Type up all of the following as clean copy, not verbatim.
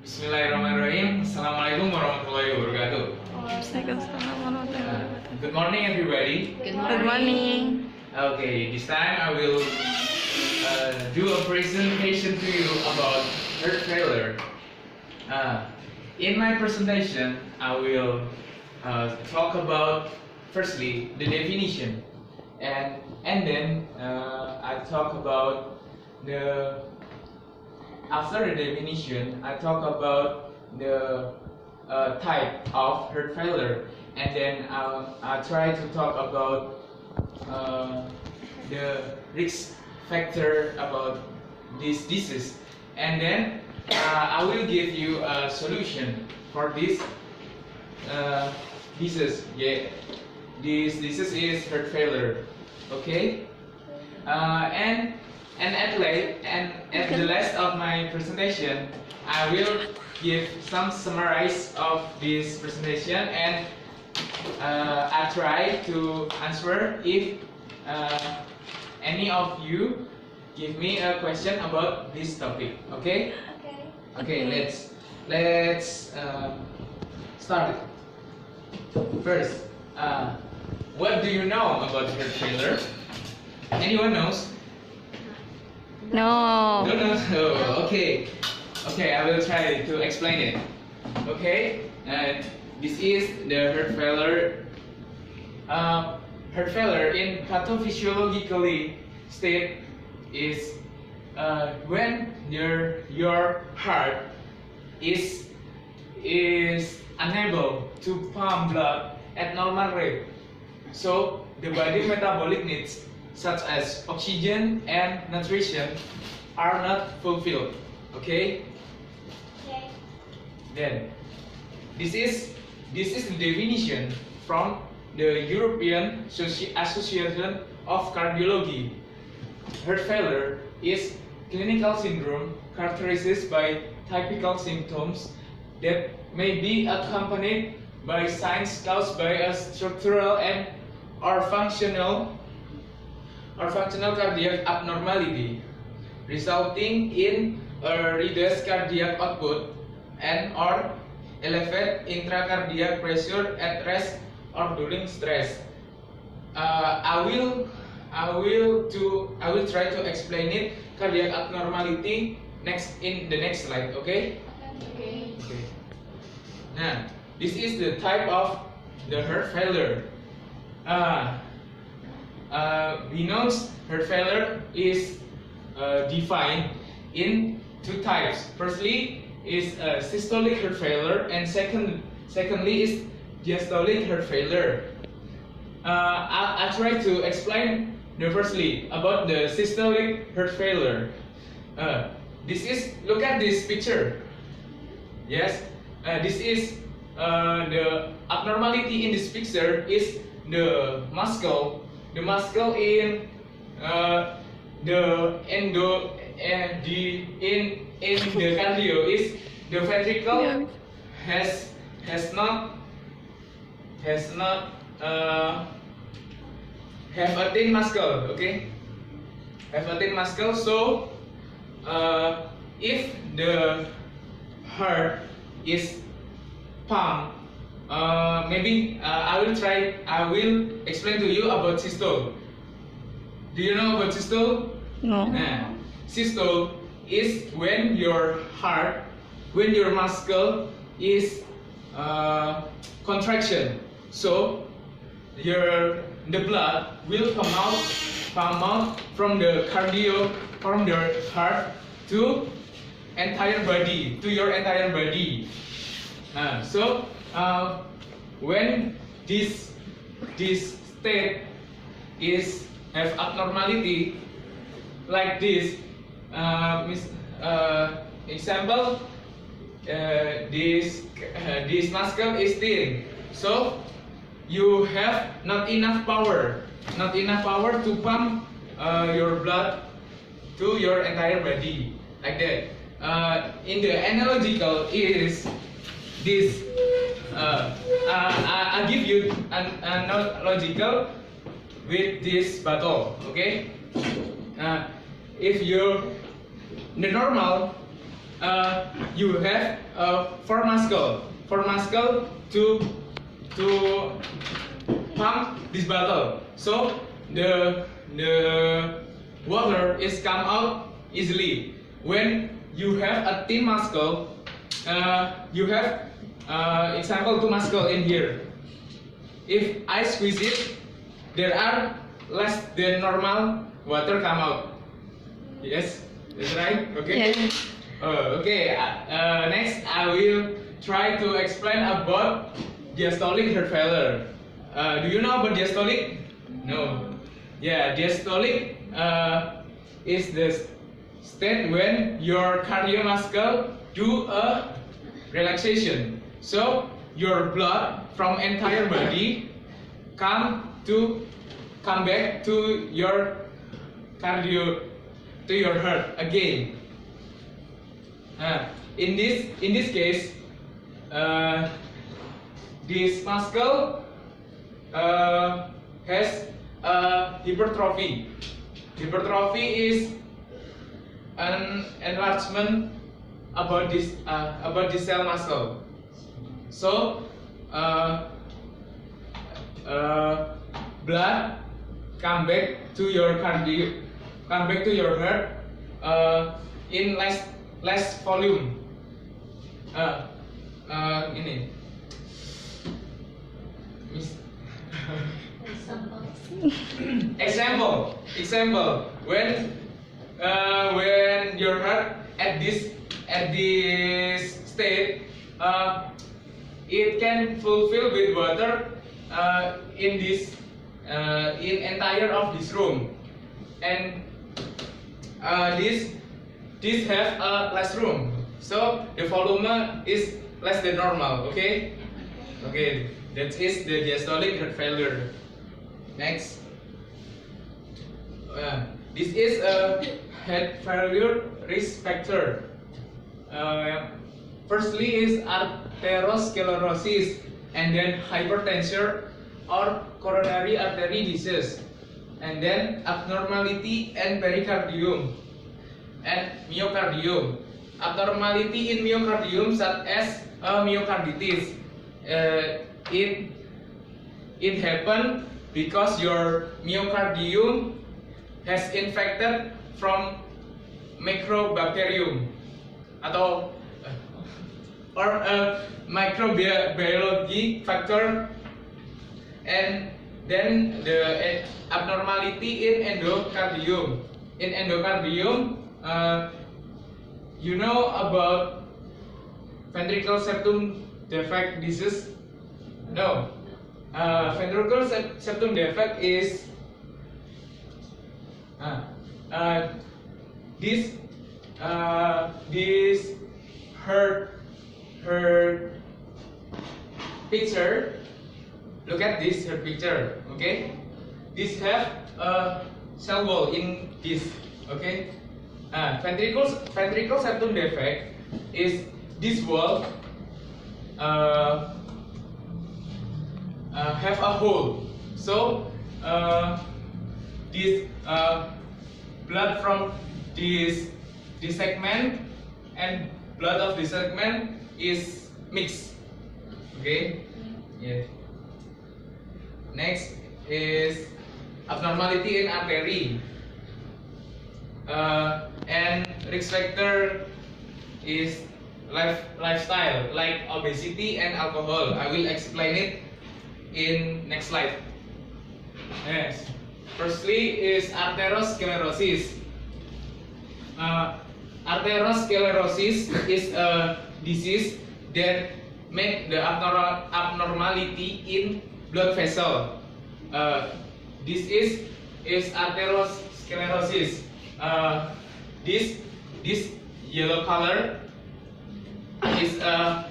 Bismillahirrahmanirrahim. Assalamualaikum warahmatullahi wabarakatuh. Waalaikumsalam warahmatullahi wabarakatuh. Good morning, everybody. Good morning. Okay, this time I will do a presentation to you about heart failure. In my presentation, I will talk about firstly the definition, and then I talk about the after the definition, I talk about the type of heart failure, and then I try to talk about the risk factor about this disease, and then I will give you a solution for this disease. Yeah, this disease is heart failure. Okay, and at the last of my presentation, I will give some summarize of this presentation, and I try to answer if any of you give me a question about this topic. Okay? Okay. Let's start it. First, what do you know about heart failure? Anyone knows? No. No. Okay. I will try to explain it. Okay. This is the heart failure. Heart failure in pathophysiologically state is when your heart is unable to pump blood at normal rate. So the body metabolic needs such as oxygen and nutrition are not fulfilled. Okay? Then this is the definition from the European Association of Cardiology. Heart failure is clinical syndrome characterized by typical symptoms that may be accompanied by signs caused by a structural and or functional cardiac abnormality, resulting in a reduced cardiac output and or elevated intracardiac pressure at rest or during stress. I will try to explain it cardiac abnormality in the next slide. Okay. Now, this is the type of the heart failure. We know heart failure is defined in two types. Firstly is systolic heart failure, and secondly is diastolic heart failure. I try to explain firstly about the systolic heart failure. Look at this picture. Yes, this is the abnormality in this picture is the muscle. The muscle in the cardio is the ventricle has not have a thin muscle. Okay, have a thin muscle. So if the heart is pumped, maybe I will explain to you about systole. Do you know about systole? No. Systole is when your muscle is contraction. So the blood will come out from the heart to your entire body. So when this state is have abnormality like this, example, this muscle is thin, so you have not enough power to pump your blood to your entire body like that. In the analogical is this. I give you an analogical with this bottle. Okay, if you the normal you have four muscle to pump this bottle. So the water is come out easily. When you have a thin muscle, you have example two muscle in here. If I squeeze it, there are less than normal water come out. Yes, that's right. Okay. Yes. Okay. Next, I will try to explain about diastolic heart failure. Do you know about diastolic? No. Yeah, diastolic is the state when your cardiovascular do a relaxation. So your blood from entire body come back to your heart again. In this case, this muscle has hypertrophy. Hypertrophy is an enlargement about this cell muscle. So blood come back to your heart in less volume. Ini. Example. When your heart at this state, it can fulfill with water in entire of this room, and this have less room, so the volume is less than normal. Okay, that is the diastolic heart failure. Next, this is a heart failure risk factor. Firstly is atherosclerosis, and then hypertension or coronary artery disease, and then abnormality in pericardium and myocardium. Abnormality in myocardium such as myocarditis. It happen because your myocardium has infected from microbacterium or a microbiology factor, and then the abnormality in endocardium. In endocardium, you know about ventricle septum defect disease? No. Ventricle septum defect is this her picture. Look at this her picture. Okay, this have a cell wall in this. Okay, ventricle septum defect is this wall have a hole. So this blood from this segment and blood of this segment is mixed. Okay. Yeah. Next is abnormality in artery, and risk factor is lifestyle like obesity and alcohol. I will explain it in next slide. Yes. Firstly is atherosclerosis. Atherosclerosis is a disease that make the abnormality in blood vessel. This is atherosclerosis. This yellow color is a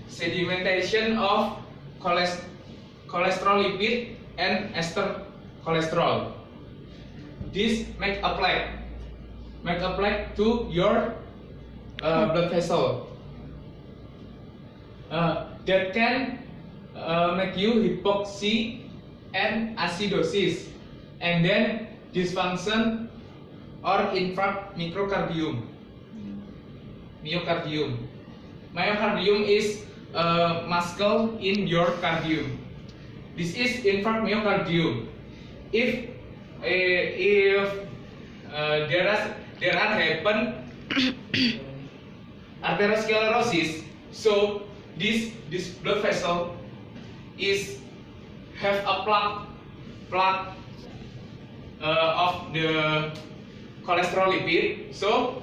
sedimentation of cholesterol lipid and ester cholesterol. This make a plaque to your blood vessel. That can make you hypoxia and acidosis, and then dysfunction or infarct myocardium. myocardium. Myocardium is a muscle in your cardium. This is infarct myocardium. If there are happen arteriosclerosis, so this blood vessel is have a plaque of the cholesterol lipid. So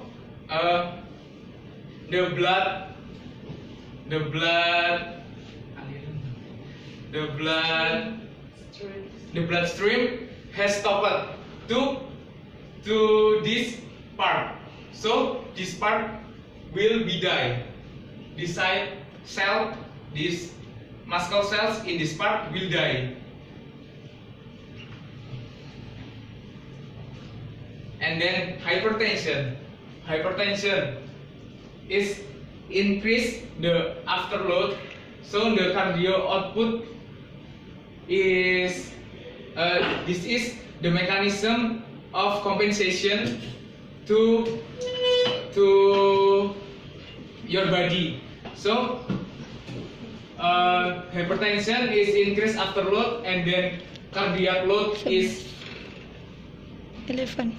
the bloodstream has stopped to this part. So this part will be die. This cell, these muscle cells in this part will die. And then hypertension. Hypertension is increase the afterload. So the cardio output is this is the mechanism of compensation to your body. So hypertension is increased afterload, and then cardiac load is 11.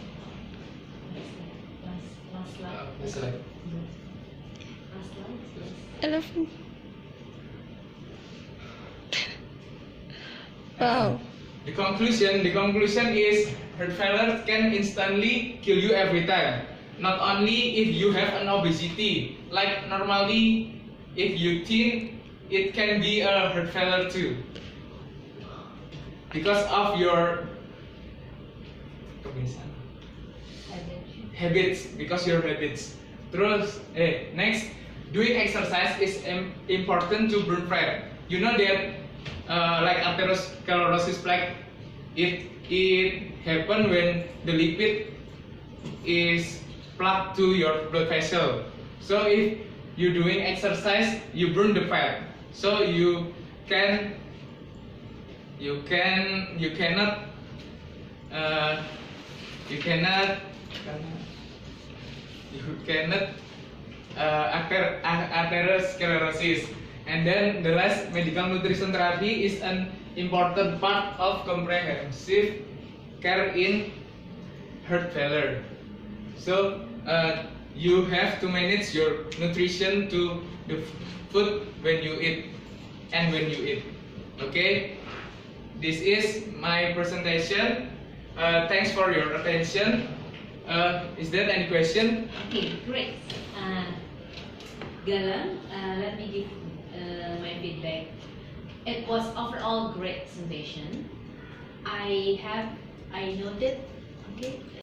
Last slide. 11. Wow. The conclusion is heart failure can instantly kill you every time. Not only if you have an obesity, like normally if you thin, it can be a heart failure too. Because of your habits, because your habits. Next, doing exercise is important to burn fat. You know that like atherosclerosis plaque, it happen when the lipid is plugged to your blood vessel. So if you're doing exercise, you burn the fat. So you cannot atherosclerosis. And then the last, medical nutrition therapy is an important part of comprehensive care in heart failure. So you have to manage your nutrition to the food when you eat and when you eat. Okay, this is my presentation. Thanks for your attention. Is there any question? Okay, great. Galang, let me give my feedback. It was overall great presentation. I noted, okay,